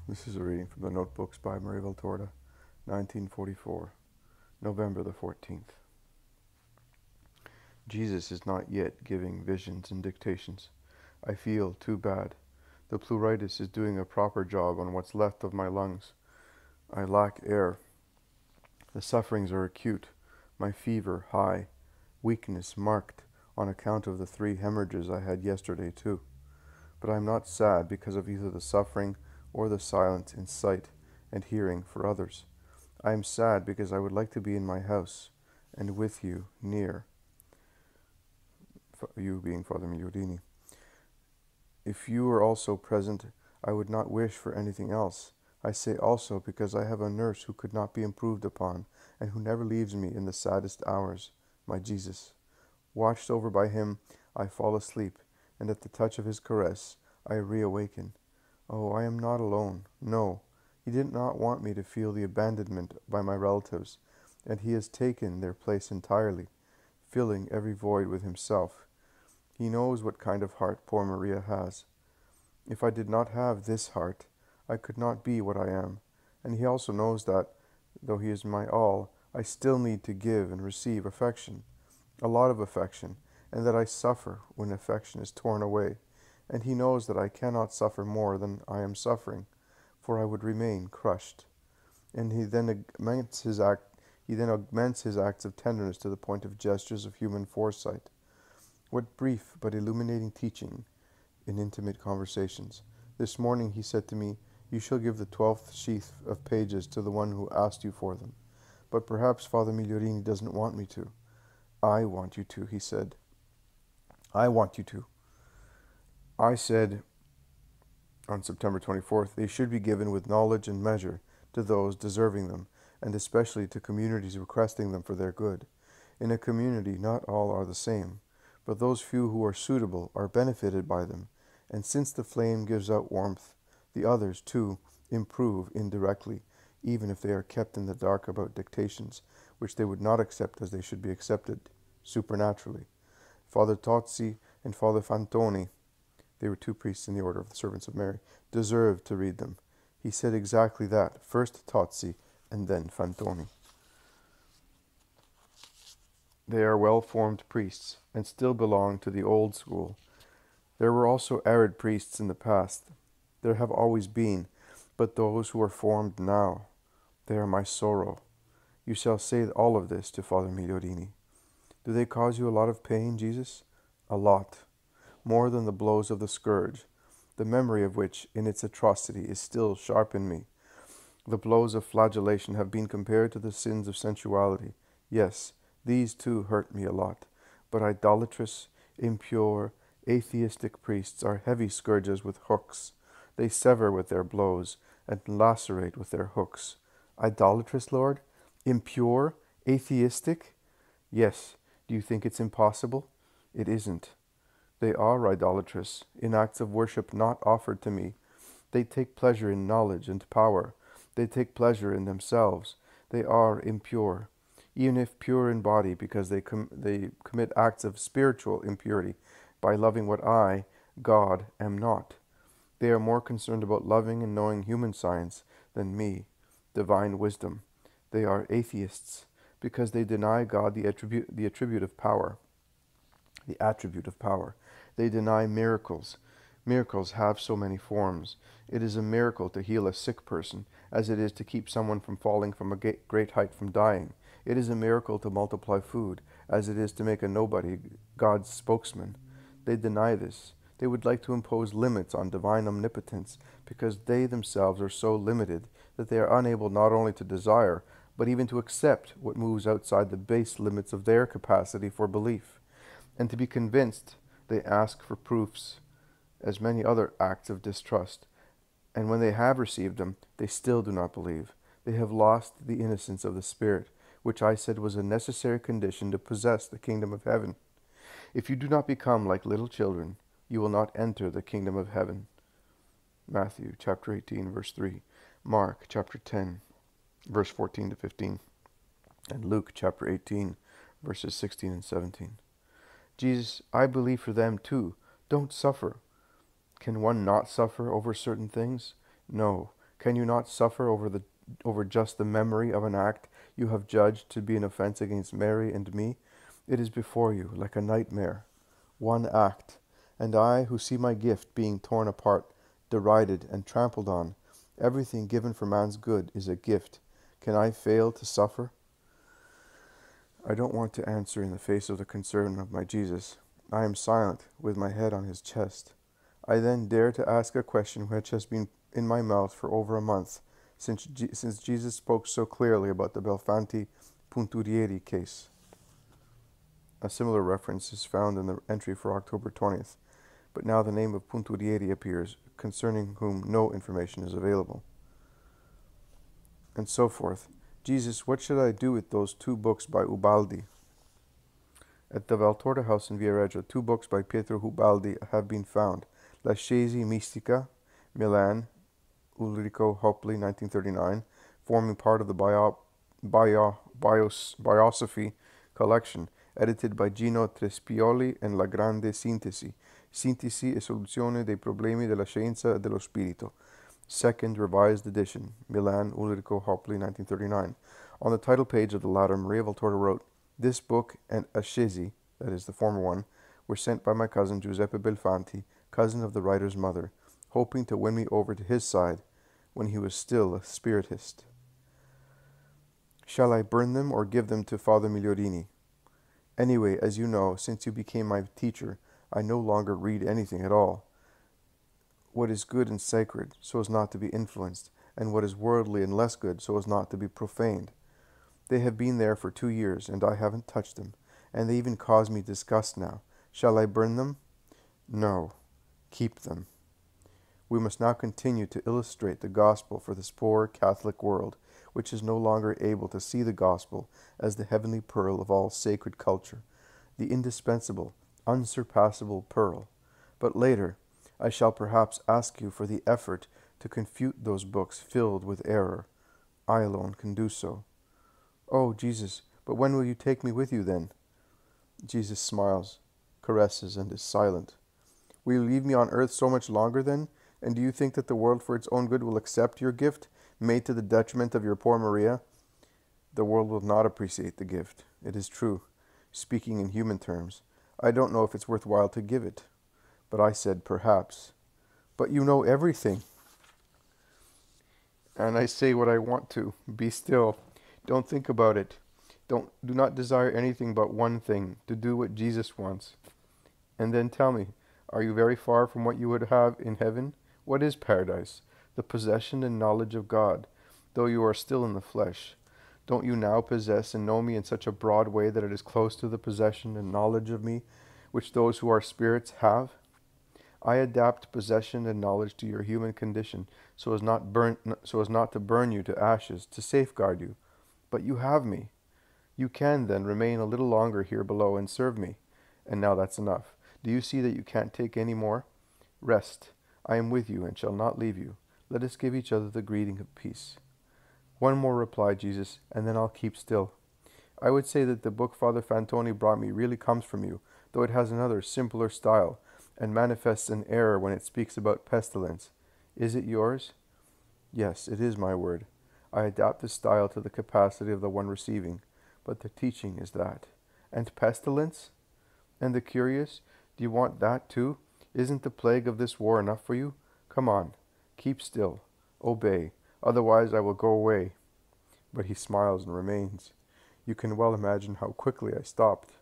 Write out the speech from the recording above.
This is a reading from the Notebooks by Marie Valtorta, 1944, November the 14th. Jesus is not yet giving visions and dictations. I feel too bad. The pleuritis is doing a proper job on what's left of my lungs. I lack air. The sufferings are acute. My fever high. Weakness marked on account of the 3 hemorrhages I had yesterday too. But I am not sad because of either the suffering or the silence in sight and hearing for others. I am sad because I would like to be in my house and with you near, you being Father Migliorini. If you were also present, I would not wish for anything else. I say also because I have a nurse who could not be improved upon and who never leaves me in the saddest hours, my Jesus. Watched over by him, I fall asleep, and at the touch of his caress, I reawaken. Oh, I am not alone. No, he did not want me to feel the abandonment by my relatives, and he has taken their place entirely, filling every void with himself. He knows what kind of heart poor Maria has. If I did not have this heart, I could not be what I am, and he also knows that, though he is my all, I still need to give and receive affection, a lot of affection, and that I suffer when affection is torn away. And he knows that I cannot suffer more than I am suffering, for I would remain crushed. And he then augments his acts of tenderness to the point of gestures of human foresight. What brief but illuminating teaching in intimate conversations. This morning he said to me, "You shall give the 12th sheaf of pages to the one who asked you for them. But perhaps Father Migliorini doesn't want me to." "I want you to," he said. "I want you to." I said on September 24th, they should be given with knowledge and measure to those deserving them, and especially to communities requesting them for their good. In a community, not all are the same, but those few who are suitable are benefited by them, and since the flame gives out warmth, the others, too, improve indirectly, even if they are kept in the dark about dictations, which they would not accept as they should be accepted, supernaturally. Father Tozzi and Father Fantoni, they were 2 priests in the Order of the Servants of Mary, deserved to read them. He said exactly that, first Tozzi and then Fantoni. They are well-formed priests, and still belong to the old school. There were also arid priests in the past. There have always been, but those who are formed now, they are my sorrow. You shall say all of this to Father Migliorini. Do they cause you a lot of pain, Jesus? A lot. More than the blows of the scourge, the memory of which in its atrocity is still sharp in me. The blows of flagellation have been compared to the sins of sensuality. Yes, these too hurt me a lot, but idolatrous, impure, atheistic priests are heavy scourges with hooks. They sever with their blows and lacerate with their hooks. Idolatrous, Lord? Impure? Atheistic? Yes. Do you think it's impossible? It isn't. They are idolatrous, in acts of worship not offered to me. They take pleasure in knowledge and power. They take pleasure in themselves. They are impure, even if pure in body, because they commit acts of spiritual impurity by loving what I, God, am not. They are more concerned about loving and knowing human science than me, divine wisdom. They are atheists, because they deny God the attribute of power. The attribute of power. They deny miracles. Miracles have so many forms. It is a miracle to heal a sick person, as it is to keep someone from falling from a great height from dying. It is a miracle to multiply food, as it is to make a nobody God's spokesman. They deny this. They would like to impose limits on divine omnipotence, because they themselves are so limited that they are unable not only to desire, but even to accept what moves outside the base limits of their capacity for belief. And to be convinced, they ask for proofs, as many other acts of distrust. And when they have received them, they still do not believe. They have lost the innocence of the Spirit, which I said was a necessary condition to possess the kingdom of heaven. If you do not become like little children, you will not enter the kingdom of heaven. Matthew chapter 18, verse 3. Mark chapter 10, verse 14 to 15. And Luke chapter 18, verses 16 and 17. Jesus, I believe for them too. Don't suffer. Can one not suffer over certain things? No. Can you not suffer over just the memory of an act you have judged to be an offense against Mary and me? It is before you, like a nightmare. One act, and I, who see my gift being torn apart, derided, and trampled on. Everything given for man's good is a gift. Can I fail to suffer? I don't want to answer in the face of the concern of my Jesus. I am silent, with my head on his chest. I then dare to ask a question which has been in my mouth for over a month, since Jesus spoke so clearly about the Belfanti Punturieri case. A similar reference is found in the entry for October 20th, but now the name of Punturieri appears, concerning whom no information is available. And so forth. Jesus, what should I do with those 2 books by Ubaldi? At the Valtorta house in Viareggio, 2 books by Pietro Ubaldi have been found. L'Ascesi Mistica, Milan, Ulrico Hopli, 1939, forming part of the Biosophy collection, edited by Gino Trespioli and La Grande Sintesi, Sintesi e soluzione dei problemi della scienza e dello spirito. Second revised edition, Milan, Ulrico Hopli, 1939. On the title page of the latter, Maria Valtorta wrote, "This book and Ascesi," that is the former one, "were sent by my cousin Giuseppe Belfanti, cousin of the writer's mother, hoping to win me over to his side when he was still a spiritist. Shall I burn them or give them to Father Migliorini? Anyway, as you know, since you became my teacher, I no longer read anything at all. What is good and sacred, so as not to be influenced, and what is worldly and less good, so as not to be profaned. They have been there for 2 years, and I haven't touched them, and they even cause me disgust now. Shall I burn them? No. Keep them. We must now continue to illustrate the gospel for this poor Catholic world, which is no longer able to see the gospel as the heavenly pearl of all sacred culture, the indispensable, unsurpassable pearl. But later, I shall perhaps ask you for the effort to confute those books filled with error. I alone can do so. Oh, Jesus, but when will you take me with you then? Jesus smiles, caresses, and is silent. Will you leave me on earth so much longer then? And do you think that the world for its own good will accept your gift, made to the detriment of your poor Maria? The world will not appreciate the gift, it is true. Speaking in human terms, I don't know if it's worthwhile to give it. But I said, perhaps. But you know everything. And I say what I want to. Be still. Don't think about it. Do not desire anything but one thing, to do what Jesus wants. And then tell me, are you very far from what you would have in heaven? What is paradise? The possession and knowledge of God, though you are still in the flesh. Don't you now possess and know me in such a broad way that it is close to the possession and knowledge of me, which those who are spirits have? I adapt possession and knowledge to your human condition, so as not to burn you to ashes, to safeguard you. But you have me. You can, then, remain a little longer here below and serve me. And now that's enough. Do you see that you can't take any more? Rest. I am with you and shall not leave you. Let us give each other the greeting of peace. One more, replied Jesus, and then I'll keep still. I would say that the book Father Fantoni brought me really comes from you, though it has another, simpler style, and manifests an error when it speaks about pestilence. Is it yours? Yes, it is my word. I adapt the style to the capacity of the one receiving, but the teaching is that. And pestilence? And the curious? Do you want that too? Isn't the plague of this war enough for you? Come on, keep still, obey, otherwise I will go away. But he smiles and remains. You can well imagine how quickly I stopped.